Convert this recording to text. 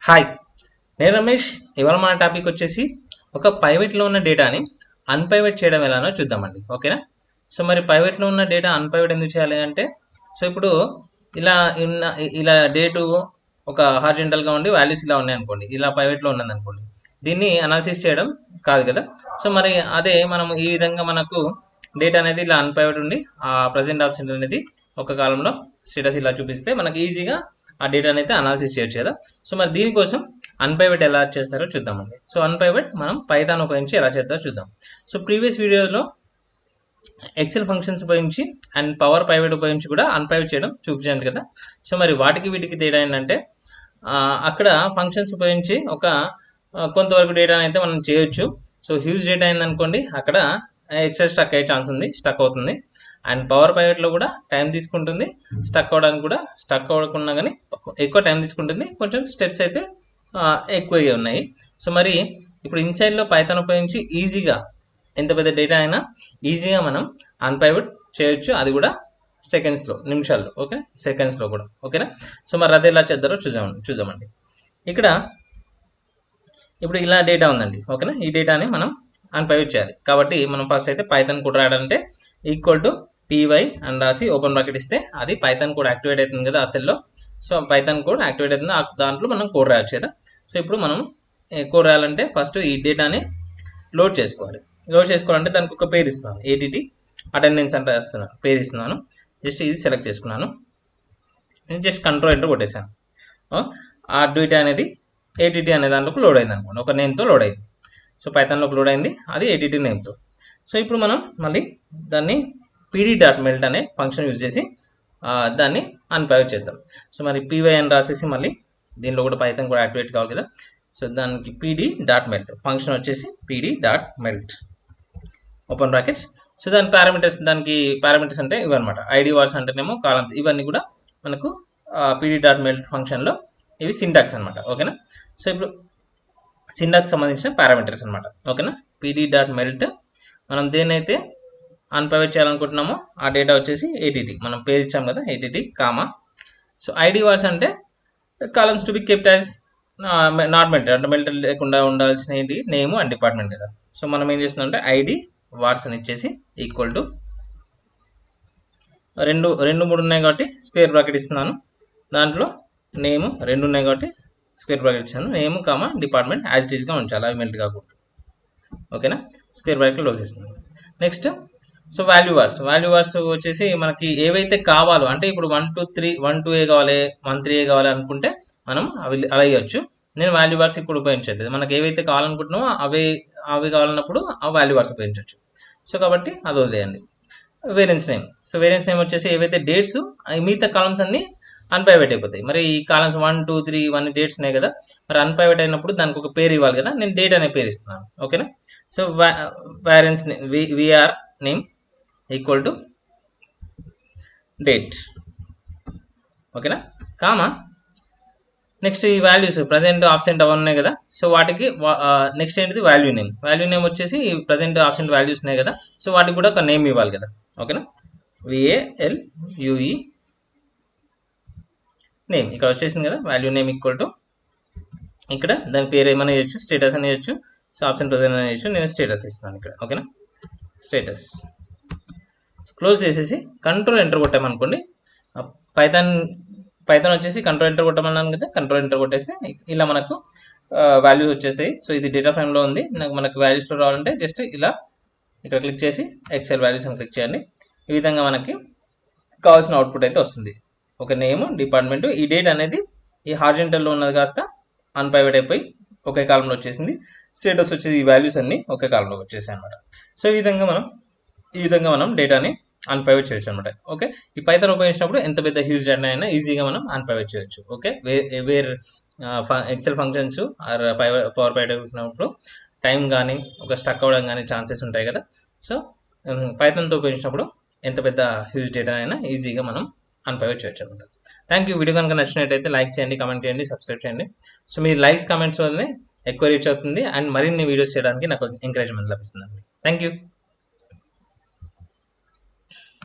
Hi, నేను రమేష్. ఇవాళ మన టాపిక్ వచ్చేసి ఒక ప్రైవేట్లో ఉన్న డేటాని అన్ప్రైవేట్ చేయడం ఎలానో చూద్దామండి. ఓకేనా? సో మరి ప్రైవేట్లో ఉన్న డేటా అన్ప్రైవేట్ ఎందుకు చేయాలి అంటే, సో ఇప్పుడు ఇలా ఇలా డేటు ఒక హార్జెంటల్గా ఉండి వాల్యూస్ ఇలా ఉన్నాయి అనుకోండి, ఇలా ప్రైవేట్లో ఉన్నది అనుకోండి, దీన్ని అనాలిసిస్ చేయడం కాదు కదా. సో మరి అదే మనం ఈ విధంగా మనకు డేటా అనేది ఇలా అన్ప్రైవేట్ ఉండి ఆ ప్రజెంట్ ఆప్షన్ అనేది ఒక కాలంలో స్టేటస్ ఇలా చూపిస్తే మనకి ఈజీగా ఆ డేటాని అయితే అనాలిసిస్ చేయొచ్చు కదా. సో మరి దీనికోసం అన్ప్రైవేట్ ఎలా చేస్తారో చూద్దామండి. సో అన్ప్రైవేట్ మనం పైథాన్ ఉపయోగించి ఎలా చేద్దామో చూద్దాం. సో ప్రీవియస్ వీడియోలో ఎక్సెల్ ఫంక్షన్స్ ఉపయోగించి అండ్ పవర్ ప్రైవేట్ ఉపయోగించి కూడా అన్ప్రైవేట్ చేయడం చూపించాను కదా. సో మరి వాటికి వీటికి తేడా ఏంటంటే, అక్కడ ఫంక్షన్స్ ఉపయోగించి ఒక కొంతవరకు డేటాని అయితే మనం చేయొచ్చు. సో హ్యూజ్ డేటా అయిందనుకోండి, అక్కడ ఎక్సెల్ స్టక్ అయ్యే ఛాన్స్ ఉంది, స్టక్ అవుతుంది. అండ్ పవర్ ప్రైవేట్లో కూడా టైం తీసుకుంటుంది, స్టక్ అవ్వడానికి కూడా స్టక్ అవ్వకుండా కానీ ఎక్కువ టైం తీసుకుంటుంది, కొంచెం స్టెప్స్ అయితే ఎక్కువగా ఉన్నాయి. సో మరి ఇప్పుడు ఇన్సైడ్లో పైథాన్ ఉపయోగించి ఈజీగా ఎంత పెద్ద డేటా అయినా ఈజీగా మనం అన్ప్రైవేట్ చేయొచ్చు, అది కూడా సెకండ్స్లో, నిమిషాల్లో. ఓకే, సెకండ్స్లో కూడా. ఓకేనా? సో మరి అది ఎలా చేద్దారో చూద్దామండి. ఇక్కడ ఇప్పుడు ఇలా డేటా ఉందండి. ఓకేనా? ఈ డేటాని మనం అన్ప్రైవేట్ చేయాలి కాబట్టి మనం ఫస్ట్ అయితే పైథాన్ కోడ్ రాయాలంటే ఈక్వల్ టు py అని రాసి ఓపెన్ బ్రాకెట్ ఇస్తే అది పైథాన్ కోడ్ యాక్టివేట్ అవుతుంది కదా ఆ సెల్లో. సో పైథాన్ కోడ్ యాక్టివేట్ అవుతుంది, దాంట్లో మనం కోడ్ రాయొచ్చు కదా. సో ఇప్పుడు మనం కోడ్ రాయాలంటే ఫస్ట్ ఈ డేటాని లోడ్ చేసుకోవాలి. లోడ్ చేసుకోవాలంటే దానికి ఒక పేరు ఇస్తున్నాను, ఏటీటీ అటెండెన్స్ అంటే రాస్తున్నాను, పేరు ఇస్తున్నాను. జస్ట్ ఇది సెలెక్ట్ చేసుకున్నాను, నేను జస్ట్ కంట్రోల్ ఎంటర్ కొట్టేసాను. ఆ డేటా అనేది ఏటీటీ అనే దాంట్లోకి లోడ్ అయింది అనుకోండి, ఒక నేమ్తో లోడ్ అయింది. సో పైథాన్లోకి లోడ్ అయింది, అది ఏటీటీ నేమ్తో. సో ఇప్పుడు మనం మళ్ళీ దాన్ని pd.melt అనే ఫంక్షన్ యూజ్ చేసి దాన్ని అన్ప్రైవేట్ చేద్దాం. సో మరి py అని రాసేసి మళ్ళీ దీనిలో కూడా పైథాన్ కూడా యాక్టివేట్ కావాలి కదా. సో దానికి pd.melt ఫంక్షన్ వచ్చేసి pd.melt ఓపెన్ బ్రాకెట్స్. సో దాని పారామీటర్స్ అంటే ఇవన్నమాట. ఐడి వార్స్ అంటేనేమో కాలమ్స్, ఇవన్నీ కూడా మనకు pd.melt ఫంక్షన్లో ఇవి సింటాక్స్ అనమాట. ఓకేనా? సో ఇప్పుడు సింటాక్స్ సంబంధించిన పారామీటర్స్ అనమాట. ఓకేనా? pd.melt మనం దేన్నైతే అన్ప్రైవేట్ చేయాలనుకుంటున్నామో ఆ డేటా వచ్చేసి ఏటీటీ, మనం పేరు ఇచ్చాం కదా, ATT comma. So ID vars అంటే columns to be kept as not melted, అంటే మెల్టెడ్ లేకుండా ఉండాల్సిన ఏంటి, నేమ్ అండ్ డిపార్ట్మెంట్ కదా. సో మనం ఏం చేస్తున్నాం అంటే ఐడి వార్స్ అని ఇచ్చేసి ఈక్వల్ టు రెండు మూడు ఉన్నాయి కాబట్టి స్క్వేర్ బ్రాకెట్ ఇస్తున్నాను, దాంట్లో నేమ్ రెండు ఉన్నాయి కాబట్టి స్క్వేర్ బ్రాకెట్ ఇచ్చాను, name comma department as it ఈస్గా ఉంచాలి, అవి మెల్ట్ కాకూడదు. ఓకేనా? స్క్వేర్ బ్రాకెట్లో క్లోజ్ చేస్తున్నాను. నెక్స్ట్ సో వాల్యూ వార్స్ వచ్చేసి మనకి ఏవైతే కావాలో, అంటే ఇప్పుడు 1 2 3 1 2 కావాలి, 1 3 కావాలి అనుకుంటే మనం అవి అలా ఇవ్వచ్చు. నేను వాల్యూ వార్స్ ఇప్పుడు ఉపయోగించట్లేదు, మనకి ఏవైతే కావాలనుకుంటున్నామో అవి కావాలన్నప్పుడు ఆ వాల్యూ వార్స్ ఉపయోగించవచ్చు. సో కాబట్టి అది వదిలేయండి. వేరియన్స్ నేమ్ వచ్చేసి ఏవైతే డేట్స్, మిగతా కాలమ్స్ అన్ని అన్ప్రైవేట్ అయిపోతాయి. మరి ఈ కాలమ్స్ 1 2 3 ఇవన్నీ డేట్స్ ఉన్నాయి కదా, మరి అన్ప్రైవేట్ అయినప్పుడు దానికి ఒక పేరు ఇవ్వాలి కదా, నేను డేట్ అనే పేరు ఇస్తున్నాను. ఓకేనా? So variance var name equal to date. ఓకేనా? కామా నెక్స్ట్ ఈ వాల్యూస్ ప్రజెంట్ ఆబ్సెంట్ అవన్నీ ఉన్నాయి కదా, సో వాటికి నెక్స్ట్ ఏంటిది వాల్యూ నేమ్ వచ్చేసి ప్రజెంట్ ఆబ్సెంట్ వాల్యూస్ ఉన్నాయి కదా, సో వాటికి కూడా ఒక నేమ్ ఇవ్వాలి కదా. ఓకేనా? VALUE నేమ్ ఇక్కడ వచ్చేసింది కదా, వాల్యూ నేమ్ ఈక్వల్ టు ఇక్కడ దాని పేరు ఏమైనా చేయొచ్చు, స్టేటస్ అని చేయొచ్చు, సో ఆప్షన్ ప్రజెంట్ అని చేయొచ్చు, నేను స్టేటస్ ఇస్తున్నాను ఇక్కడ. ఓకేనా? స్టేటస్ క్లోజ్ చేసేసి కంట్రోల్ ఎంటర్ కొట్టామనుకోండి, పైథాన్ వచ్చేసి కంట్రోల్ ఎంటర్ కొట్టమన్నాను కదా, కంట్రోల్ ఎంటర్ కొట్టేస్తే ఇలా మనకు వాల్యూస్ వచ్చేస్తాయి. సో ఇది డేటా ఫ్రేమ్లో ఉంది, మనకు వాల్యూస్లో రావాలంటే జస్ట్ ఇలా ఇక్కడ క్లిక్ చేసి ఎక్సెల్ వాల్యూస్ అని క్లిక్ చేయండి. ఈ విధంగా మనకి కావాల్సిన అవుట్పుట్ అయితే వస్తుంది. ఒక నేమ్, డిపార్ట్మెంట్, ఈ డేట్ అనేది ఈ హార్జెంటల్లో ఉన్నది కాస్త అన్ప్రైవేట్ అయిపోయి ఒకే కాలంలో వచ్చేసింది. స్టేటస్ వచ్చేసి ఈ వాల్యూస్ అన్ని ఒకే కాలంలో వచ్చేసాయి అనమాట. సో ఈ విధంగా మనం డేటాని అన్ప్రైవేట్ చేయొచ్చు అనమాట. ఓకే, ఈ పైథాన్ ఉపయోగించినప్పుడు ఎంత పెద్ద హ్యూజ్ డేటా అయినా ఈజీగా మనం అన్ప్రైవేట్ చేయొచ్చు. Okay, Excel functions are power private ఉన్నప్పుడు టైం కానీ ఒక స్టక్ అవ్వడం కానీ ఛాన్సెస్ ఉంటాయి కదా. సో పైథాన్తో ఉపయోగించినప్పుడు ఎంత పెద్ద హ్యూజ్ డేటా అయినా ఈజీగా మనం అన్ప్రైవేట్ చేయొచ్చు అనమాట. Thank you. వీడియో కనుక నచ్చినట్టయితే లైక్ చేయండి, కామెంట్ చేయండి, సబ్స్క్రైబ్ చేయండి. సో మీ లైక్స్ కామెంట్స్ వల్లనే ఎక్కువ రీచ్ అవుతుంది అండ్ మరిన్ని వీడియోస్ చేయడానికి నాకు ఎంకరేజ్మెంట్ లభిస్తుంది అండి. Thank you.